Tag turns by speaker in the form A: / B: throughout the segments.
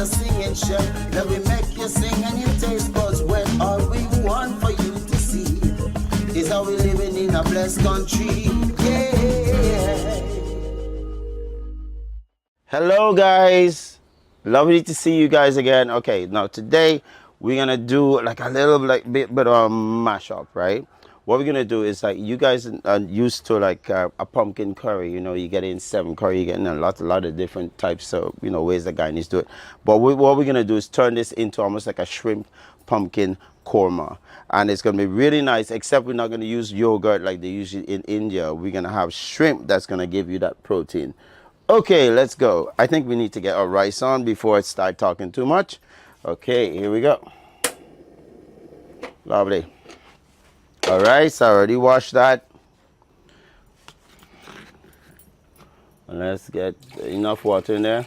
A: singing chef. Let me make you sing and you taste buds when all we want for you to see is how we living in a blessed country. Yeah.
B: Hello guys, lovely to see you guys again. Okay, now today we're gonna do like a little bit of a mashup, right? What we're gonna do is like you guys are used to like a pumpkin curry. You know, you get in 7 curry, you get in a lot of different types of ways that Guyanese do it. But what we're gonna do is turn this into almost like a shrimp pumpkin korma, and it's gonna be really nice. Except we're not gonna use yogurt like they use in India. We're gonna have shrimp that's gonna give you that protein. Okay, let's go. I think we need to get our rice on before I start talking too much. Okay, here we go. Lovely. All right, so I already washed that. And let's get enough water in there.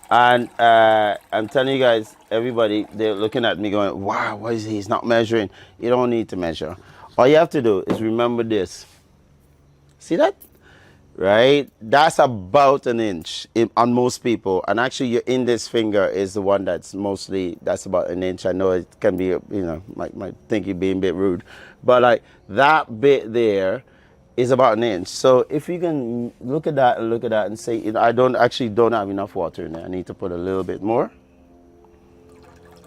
B: And I'm telling you guys, everybody, they're looking at me going, wow, what is he? He's not measuring. You don't need to measure. All you have to do is remember this. See that? Right, that's about an inch on most people, and actually your index finger is the one that's about an inch. I know it can be, might think you're being a bit rude, but like that bit there is about an inch. So if you can look at that and say, I don't have enough water in there, I need to put a little bit more.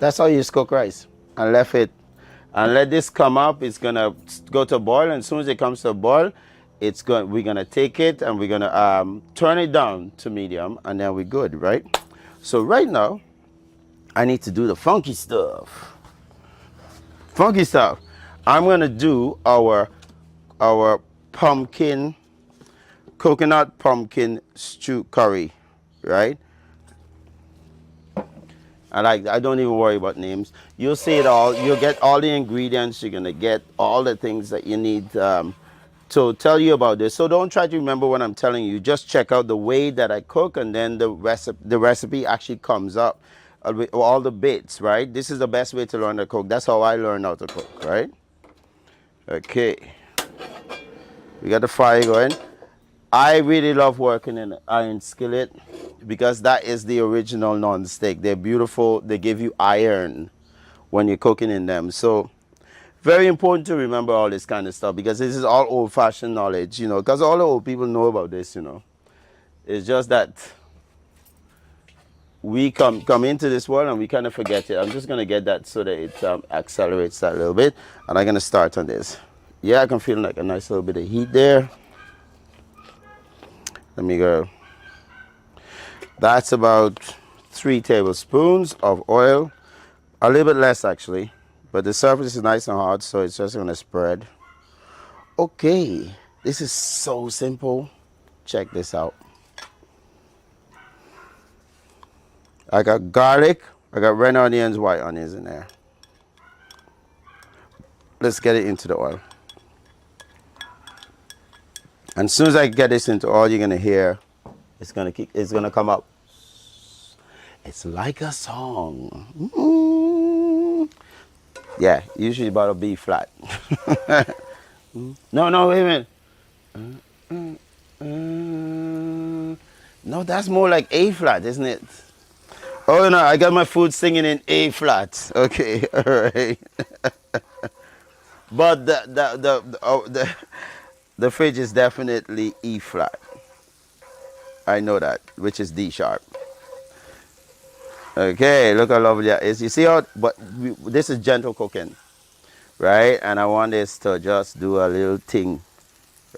B: That's how you just cook rice and let this come up. It's gonna go to a boil, and as soon as it comes to a boil, we're gonna take it and we're gonna turn it down to medium, and then we're good, right? So right now I need to do the funky stuff. I'm gonna do our coconut pumpkin stew curry, right? I don't even worry about names. You'll see it all. You'll get all the ingredients. You're gonna get all the things that you need to tell you about this. So don't try to remember what I'm telling you. Just check out the way that I cook, and then the recipe actually comes up with all the bits, right? This is the best way to learn to cook. That's how I learned how to cook, right? Okay. We got the fire going. I really love working in an iron skillet because that is the original non-stick. They're beautiful. They give you iron when you're cooking in them. So very important to remember all this kind of stuff, because this is all old-fashioned knowledge, because all the old people know about this, It's just that we come into this world and we kind of forget it. I'm just going to get that so that it accelerates that a little bit, and I'm going to start on this. Yeah, I can feel like a nice little bit of heat there. Let me go. That's about 3 tablespoons of oil, a little bit less actually. But the surface is nice and hot, so it's just going to spread. Okay, this is so simple. Check this out. I got garlic, I got red onions, white onions in there. Let's get it into the oil. And as soon as I get this into oil, you're going to hear it's going to come up. It's like a song. Yeah, usually about a B flat. No, wait a minute. No, that's more like A flat, isn't it? Oh no, I got my food singing in A flat. Okay, all right. But the fridge is definitely E flat. I know that, which is D sharp. Okay, look how lovely that is. You see how, this is gentle cooking, right? And I want this to just do a little thing,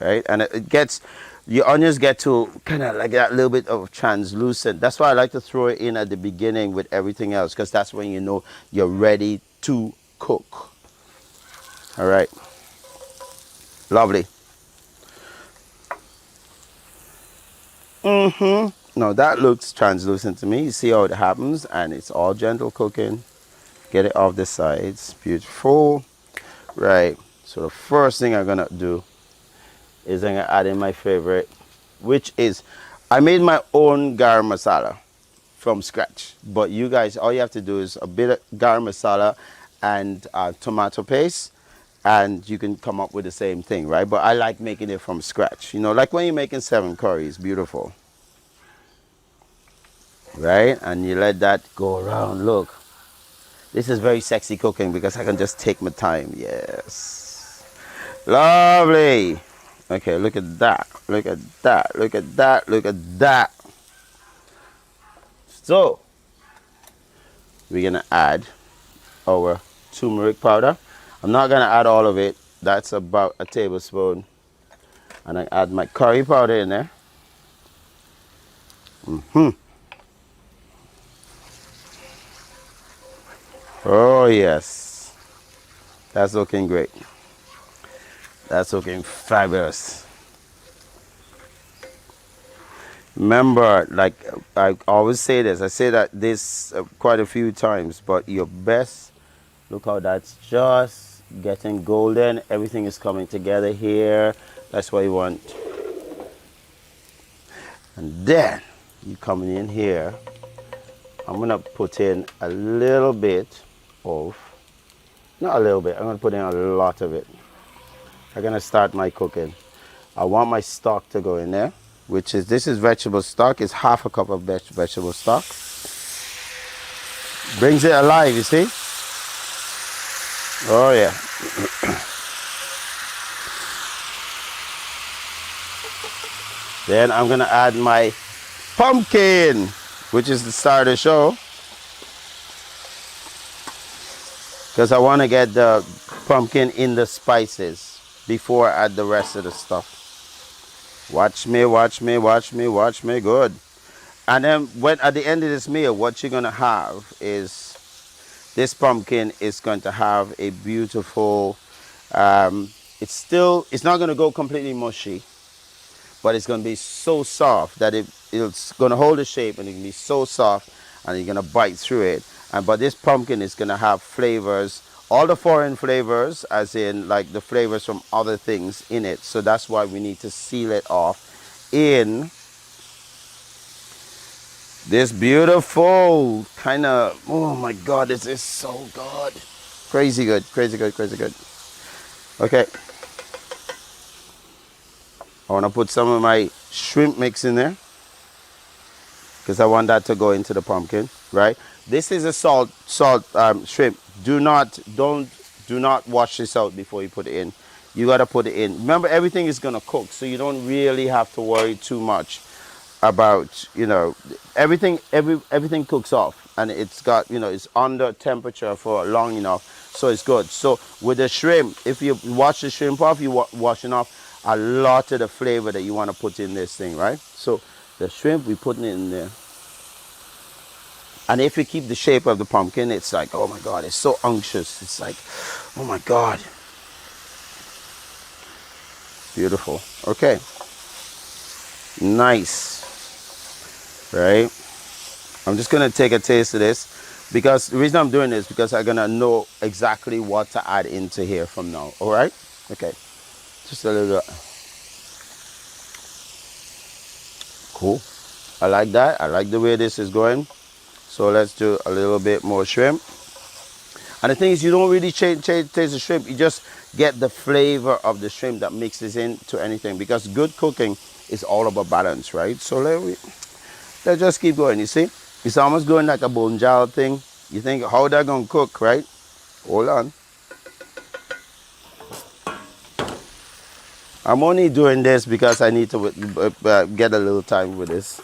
B: right? And it gets, your onions get to kind of like that little bit of translucent. That's why I like to throw it in at the beginning with everything else, because that's when you know you're ready to cook. All right, lovely. Now that looks translucent to me. You see how it happens, and it's all gentle cooking. Get it off the sides. Beautiful. Right. So the first thing I'm gonna do is I'm gonna add in my favorite, which is, I made my own garam masala from scratch. But you guys, all you have to do is a bit of garam masala and tomato paste, and you can come up with the same thing, right? But I like making it from scratch. Like when you're making 7 curries, beautiful. right? And you let that go around. Look, this is very sexy cooking because I can just take my time. Yes. Lovely. Okay, look at that. Look at that. Look at that. Look at that. So, we're going to add our turmeric powder. I'm not going to add all of it. That's about a tablespoon. And I add my curry powder in there. Oh, yes. That's looking great. That's looking fabulous. Remember, like I always say this, I say that this quite a few times, but your best, look how that's just getting golden. Everything is coming together here. That's what you want. And then you coming in here, I'm going to put in a little bit of, not a little bit, I'm going to put in a lot of it. I'm going to start my cooking. I want my stock to go in there, which is, this is vegetable stock. It's half a cup of vegetable stock. Brings it alive, you see? Oh yeah. Then I'm gonna add my pumpkin, which is the star of the show. Because I want to get the pumpkin in the spices before I add the rest of the stuff. Watch me, watch me, watch me, watch me, good. And then when at the end of this meal, what you're gonna have is this pumpkin is going to have a beautiful, it's not gonna go completely mushy, but it's gonna be so soft that it's gonna hold the shape and it can be so soft and you're gonna bite through it. But this pumpkin is gonna have flavors, all the foreign flavors, as in like the flavors from other things in it. So that's why we need to seal it off in this beautiful kind of, oh my God, this is so good. Crazy good, crazy good, crazy good. Okay. I want to put some of my shrimp mix in there because I want that to go into the pumpkin, right? This is a salt shrimp. Do not wash this out before you put it in. You got to put it in. Remember, everything is going to cook, so you don't really have to worry too much about, you know, everything cooks off, and it's got, you know, it's under temperature for long enough, so it's good. So with the shrimp, if you wash the shrimp off, you washing off a lot of the flavor that you want to put in this thing, right? So the shrimp, we putting it in there. And if you keep the shape of the pumpkin, it's like, oh my God, it's so unctuous. It's like, oh my God. Beautiful. Okay. Nice. Right? I'm just going to take a taste of this because the reason I'm doing this is because I'm going to know exactly what to add into here from now. All right? Okay. Just a little bit. Cool. I like that. I like the way this is going. So let's do a little bit more shrimp. And the thing is, you don't really taste the shrimp. You just get the flavor of the shrimp that mixes into anything, because good cooking is all about balance, right? So let's just keep going. You see, it's almost going like a bonjal thing. You think, how they're going to cook, right? Hold on. I'm only doing this because I need to get a little time with this,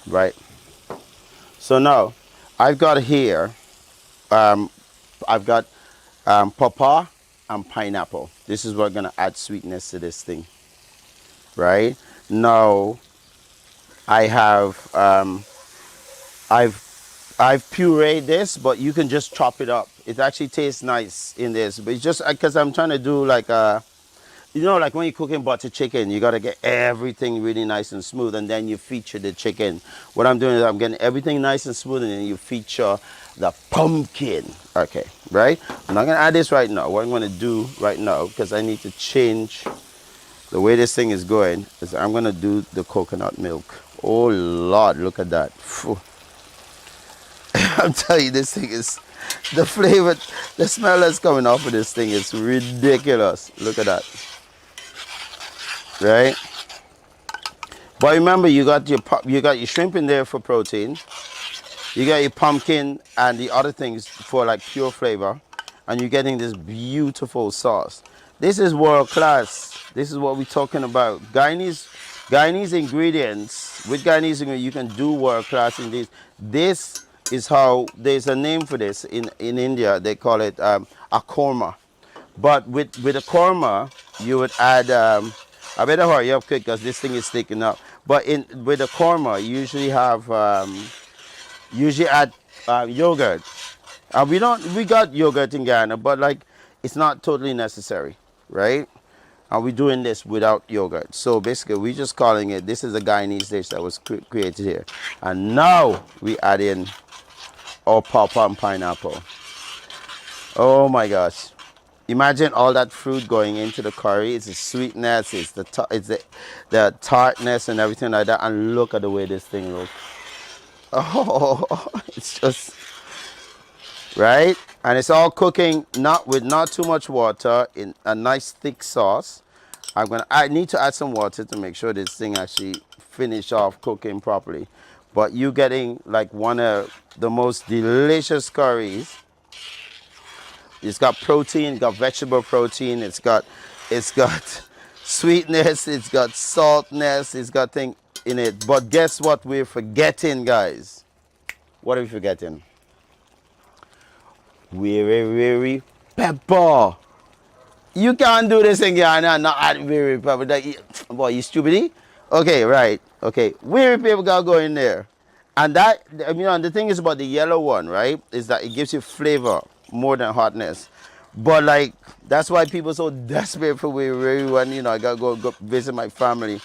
B: right? So now, I've got here, I've got pawpaw and pineapple. This is what's going to add sweetness to this thing, right? Now, I have, I've pureed this, but you can just chop it up. It actually tastes nice in this, but it's just because I'm trying to do like a, you know, like when you're cooking butter chicken, you got to get everything really nice and smooth, and then you feature the chicken. What I'm doing is I'm getting everything nice and smooth, and then you feature the pumpkin. Okay, right? I'm not going to add this right now. What I'm going to do right now, because I need to change the way this thing is going, is I'm going to do the coconut milk. Oh, Lord, look at that. Phew. I'm telling you, this thing is, the flavor, the smell that's coming off of this thing is ridiculous. Look at that. Right? But remember, you got your shrimp in there for protein. You got your pumpkin and the other things for like pure flavor, and you're getting this beautiful sauce. This is world class. This is what we're talking about. Guyanese ingredients. With Guyanese ingredients, you can do world class in this. This is how, there's a name for this in India. They call it a korma. But with a korma, you would add. I better hurry up quick because this thing is sticking up. But with a korma, you usually have. Usually add yogurt. We got yogurt in Ghana, but like it's not totally necessary, right? And we're doing this without yogurt. So basically, we're just calling it. This is a Guyanese dish that was created here, and now we add in our pawpaw and pineapple. Oh my gosh! Imagine all that fruit going into the curry. It's the sweetness, it's the tartness and everything like that. And look at the way this thing looks. Oh, it's just right, and it's all cooking not too much water in a nice thick sauce. I need to add some water to make sure this thing actually finish off cooking properly. But you getting like one of the most delicious curries. It's got protein, got vegetable protein, it's got sweetness, it's got saltness, it's got thing in it. But guess what we're forgetting, guys? What are we forgetting? Very pepper. You can't do this in Ghana and not add very pepper. Boy, you stupid. Okay, right. Okay. Very pepper gotta go in there. And that, the thing is about the yellow one, right? Is that it gives you flavor more than hotness. But like, that's why people are so desperate for very one, I gotta go visit my family.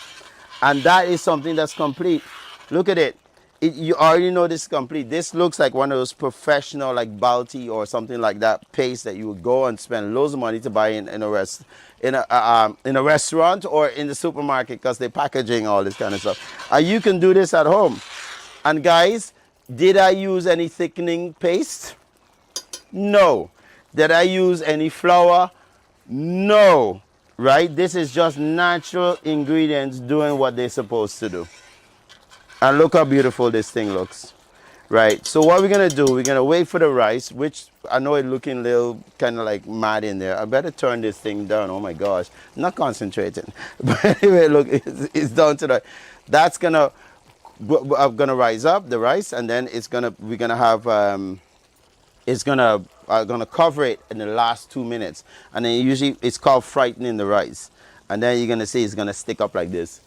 B: And that is something that's complete. Look at it. You already know this is complete. This looks like one of those professional, like Balti or something like that paste that you would go and spend loads of money to buy in a restaurant or in the supermarket because they're packaging all this kind of stuff. And you can do this at home. And guys, did I use any thickening paste? No. Did I use any flour? No. Right? This is just natural ingredients doing what they're supposed to do. And look how beautiful this thing looks. Right? So what we're going to do, we're going to wait for the rice, which I know it's looking a little kind of like mad in there. I better turn this thing down. Oh my gosh. I'm not concentrating. But anyway, look, it's down to the... That's going to... I'm going to rise up the rice, and then we're going to have... It's going to cover it in the last 2 minutes. And then usually it's called frightening the rice. And then you're going to see it's going to stick up like this.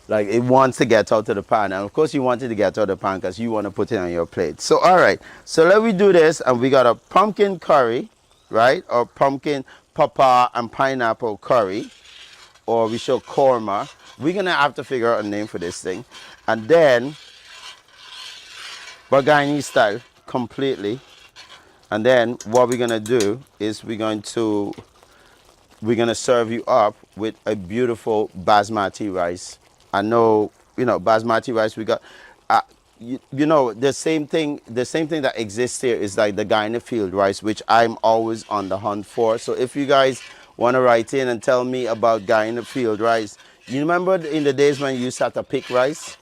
B: Like it wants to get out of the pan. And of course you want it to get out of the pan because you want to put it on your plate. So all right. So let me do this. And we got a pumpkin curry, right? Or pumpkin, pawpaw, and pineapple curry. Or we show korma. We're going to have to figure out a name for this thing. And then, Guyanese style, completely. And then what we're gonna do is we're gonna serve you up with a beautiful basmati rice. I know, basmati rice we got. The same thing that exists here is like the Guyana field rice, which I'm always on the hunt for. So if you guys want to write in and tell me about Guyana field rice, you remember in the days when you used to have to pick rice?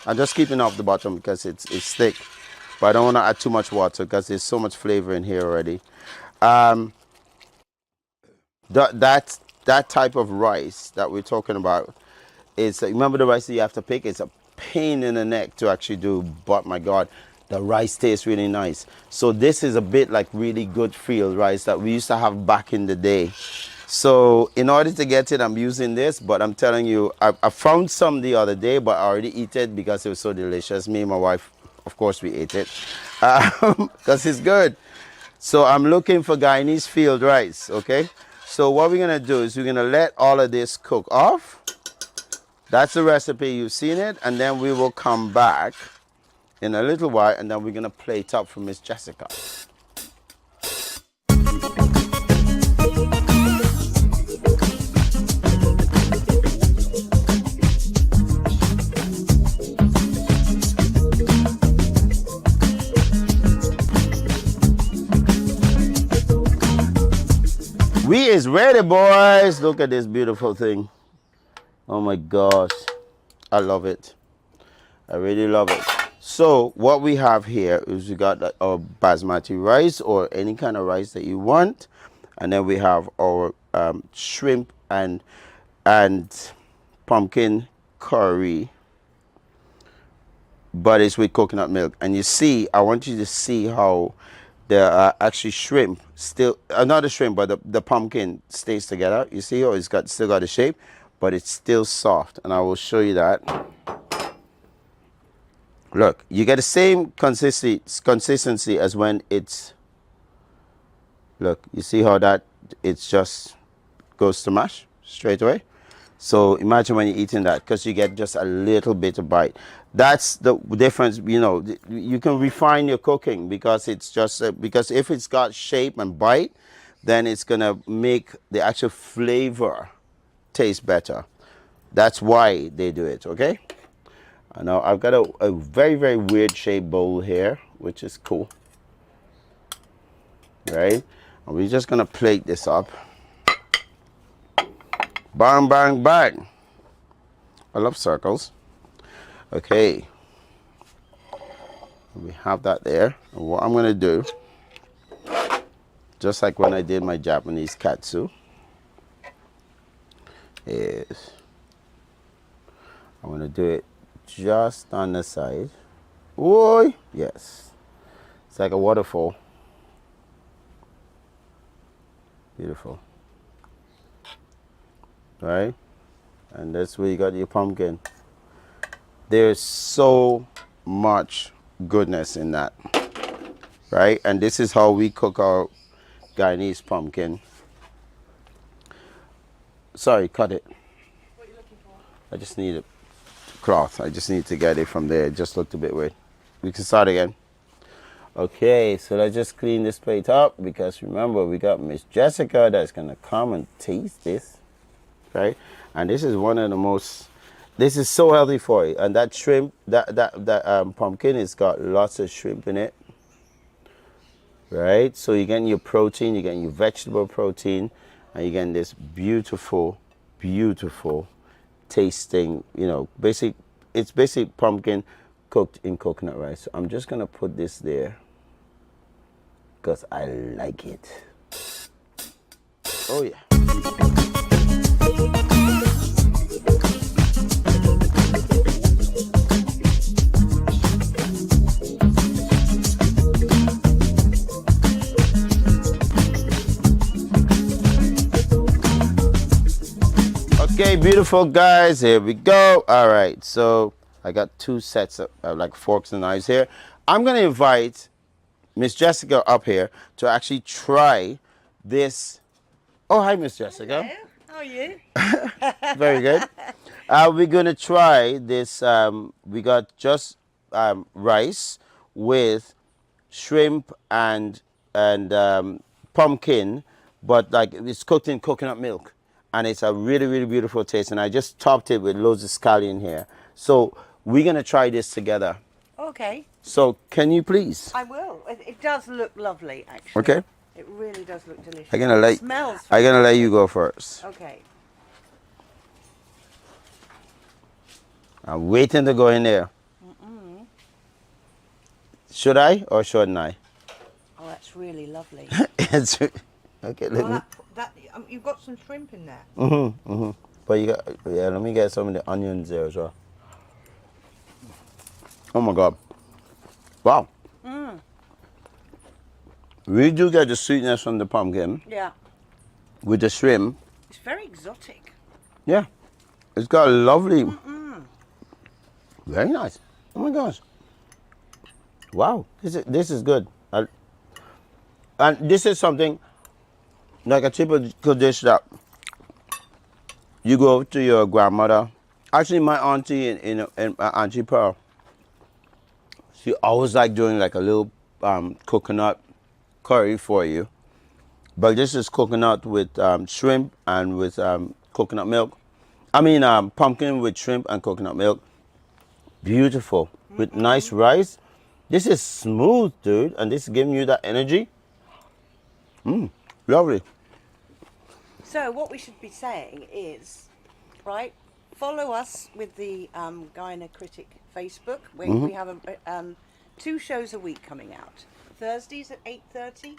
B: I'm just keeping off the bottom because it's thick. But I don't want to add too much water because there's so much flavor in here already. That type of rice that we're talking about is, remember the rice that you have to pick? It's a pain in the neck to actually do, but my God, the rice tastes really nice. So this is a bit like really good field rice that we used to have back in the day. So in order to get it, I'm using this, but I'm telling you, I found some the other day, but I already eat it because it was so delicious. Me and my wife, of course, we ate it because it's good. So I'm looking for Guyanese field rice, okay? So what we're gonna do is we're gonna let all of this cook off. That's the recipe, you've seen it, and then we will come back in a little while, and then we're gonna plate up for Miss Jessica. We is ready, boys. Look at this beautiful thing. Oh my gosh. I love it. I really love it. So what we have here is we got our basmati rice or any kind of rice that you want, and then we have our shrimp and pumpkin curry, but it's with coconut milk. And you see, I want you to see how the actually shrimp still, not the shrimp, but the pumpkin stays together. You see how it's still got a shape, but it's still soft. And I will show you that. Look, you get the same consistency as when it's, look, you see how that it's just goes to mash straight away. So imagine when you're eating that, because you get just a little bit of bite. That's the difference. You know, you can refine your cooking because it's just because if it's got shape and bite, then it's gonna make the actual flavor taste better. That's why they do it. Okay. Now I've got a very, very weird shaped bowl here, which is cool. Right? And we're just gonna plate this up. Bang, bang, bang. I love circles. Okay. We have that there. And what I'm gonna do, just like when I did my Japanese katsu, is I'm gonna do it just on the side. Oi, yes. It's like a waterfall. Beautiful. Right? And that's where you got your pumpkin. There's so much goodness in that. Right? And this is how we cook our Guyanese pumpkin. Sorry, cut it.
C: What are you looking for?
B: I just need a cloth. I just need to get it from there. It just looked a bit weird. We can start again. Okay, so let's just clean this plate up because remember we got Miss Jessica that's gonna come and taste this. Right? And this is one of the most, this is so healthy for you. And that shrimp, that pumpkin has got lots of shrimp in it. Right? So you're getting your protein, you're getting your vegetable protein, and you're getting this beautiful, beautiful tasting, you know, it's basic pumpkin cooked in coconut rice. So I'm just gonna put this there because I like it. Oh yeah. Okay, beautiful guys, here we go. All right, so I got two sets of like forks and knives here. I'm gonna invite Miss Jessica up here to actually try this. Oh, hi, Miss Jessica.
C: Hello. How are you?
B: Very good. We're gonna try this. We got just rice with shrimp and pumpkin, but like it's cooked in coconut milk, and it's a really, really beautiful taste. And I just topped it with loads of scallion here. So we're gonna try this together.
C: Okay.
B: So can you please?
C: I will. It does look lovely, actually.
B: Okay.
C: It really does look delicious.
B: I'm gonna
C: It smells.
B: I'm gonna let you go first.
C: Okay.
B: I'm waiting to go in there. Should I or shouldn't I?
C: Oh, that's really lovely.
B: It's, okay, let me.
C: You've got some shrimp in there.
B: But you got, yeah, let me get some of the onions there as well. Oh my God. Wow. We do get the sweetness from the pumpkin
C: Yeah.
B: with the shrimp.
C: It's very exotic.
B: Yeah. It's got a lovely. Very nice. Oh my gosh. Wow. This is good. And this is something like a typical dish that you go to your grandmother. Actually, my auntie in Auntie Pearl, she always like doing like a little coconut curry for you. But this is coconut with shrimp and with coconut milk. I mean pumpkin with shrimp and coconut milk. Beautiful. With nice rice. This is smooth, dude. And this is giving you that energy. Lovely.
C: So what we should be saying is, right, follow us with the Guyana Critic Facebook.
B: Mm-hmm.
C: We have 2 shows a week coming out. Thursdays at 8:30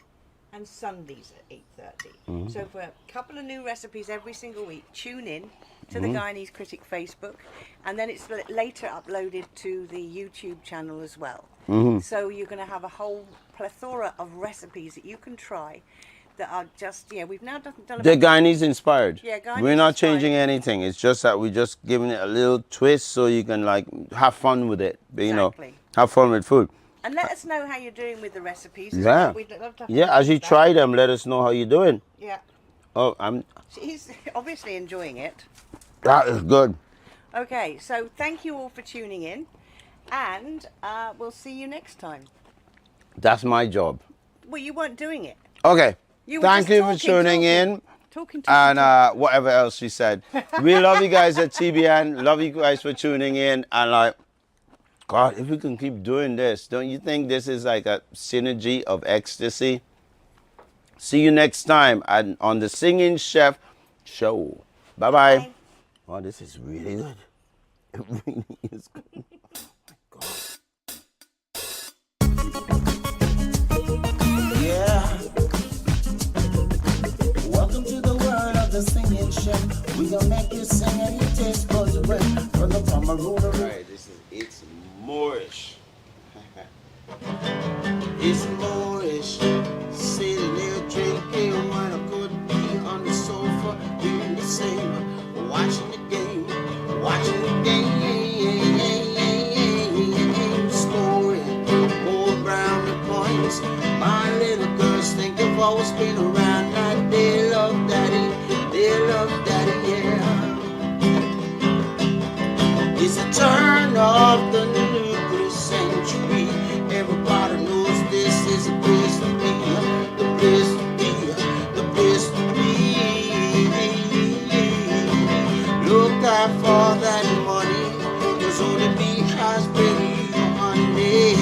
C: and Sundays at 8:30.
B: Mm-hmm.
C: So for a couple of new recipes every single week, tune in to the
B: Mm-hmm.
C: Guyanese Critic Facebook, and then it's later uploaded to the YouTube channel as well.
B: Mm-hmm.
C: So you're going to have a whole plethora of recipes that you can try that are just, we've now done
B: The Guyanese inspired.
C: Yeah, Guyanese
B: We're not
C: inspired.
B: changing anything. It's just that we're just giving it a little twist so you can like have fun with it. You know,
C: Exactly.
B: have fun with food.
C: And let us know how you're doing with the recipes.
B: Yeah.
C: We'd love to have
B: Yeah, as you
C: feedback.
B: try them, let us know how you're doing.
C: Yeah.
B: Oh, I'm.
C: He's obviously enjoying it.
B: That is good.
C: Okay, so thank you all for tuning in, and we'll see you next time.
B: That's my job.
C: Well, you weren't doing it.
B: Okay.
C: You were
B: Thank
C: just
B: you for tuning in.
C: Talking.
B: And whatever else she said. We love you guys at TBN. Love you guys for tuning in. And like, God, if we can keep doing this, don't you think this is like a synergy of ecstasy? See you next time on the Singing Chef Show. Bye-bye.
C: Bye.
B: Oh, this is really good. It really is good. Oh, my God.
A: Yeah. Welcome to the world of the Singing Chef. We gonna make you sing and your taste buds wet from the Cameroon.
B: Alright, it's Moorish.
A: It's Moorish, sitting there drinking wine. I could be on the sofa doing the same, watching the game, story, more brown the points. My little girls think they've always been around. Now they love daddy, yeah. It's a turn of the new century. Everybody knows this is a place to be, the place to be, the place to be. Look out for that money, 'cause only me has been you money.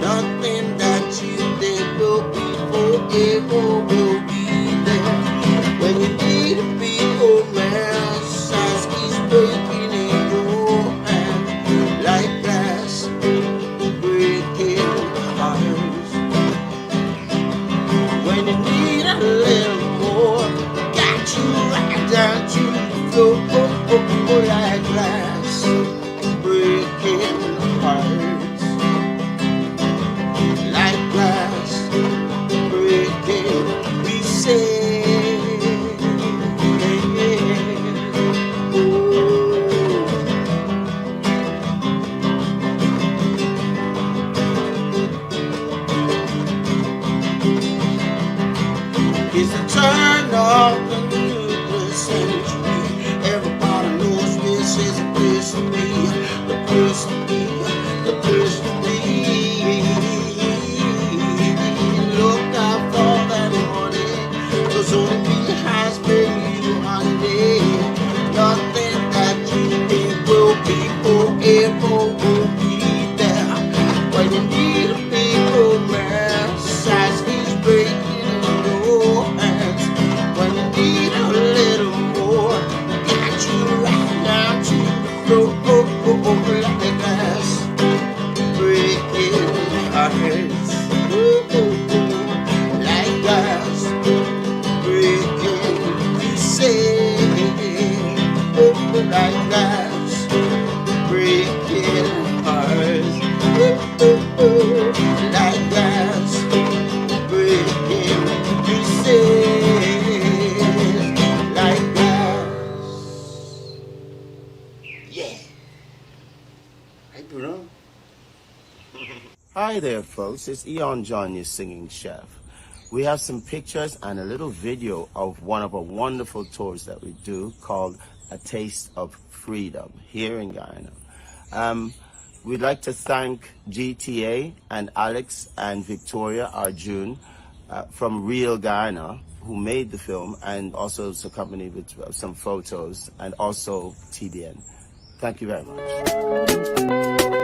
A: Nothing that you did will be forever, will be there. When you need a people man, size keeps breaking in your hand like glass, breaking hearts. When you need a little more, got you right down to the floor like glass, breaking hearts. Like glass, breaking pieces. It's the turn of the new century. Everybody knows this is a place to be, the place to be, the place to be. Look out for that money, 'cause only has been you honey. Nothing that you need will be forever, will be there. When you need a people man, size is breaking in your hands. When you need a little more, got you right down to the floor like glass, breaking hearts. Like glass, breaking pieces. Like glass, breaking hearts. Like glass, breaking pieces. Like glass. Yeah. Hey, Bruno. Hi there, folks. It's Eon John, your singing chef. We have some pictures and a little video of one of our wonderful tours that we do called A Taste of Freedom here in Guyana. We'd like to thank GTA and Alex and Victoria Arjun from Real Guyana, who made the film and also is accompanied with some photos, and also TBN. Thank you very much.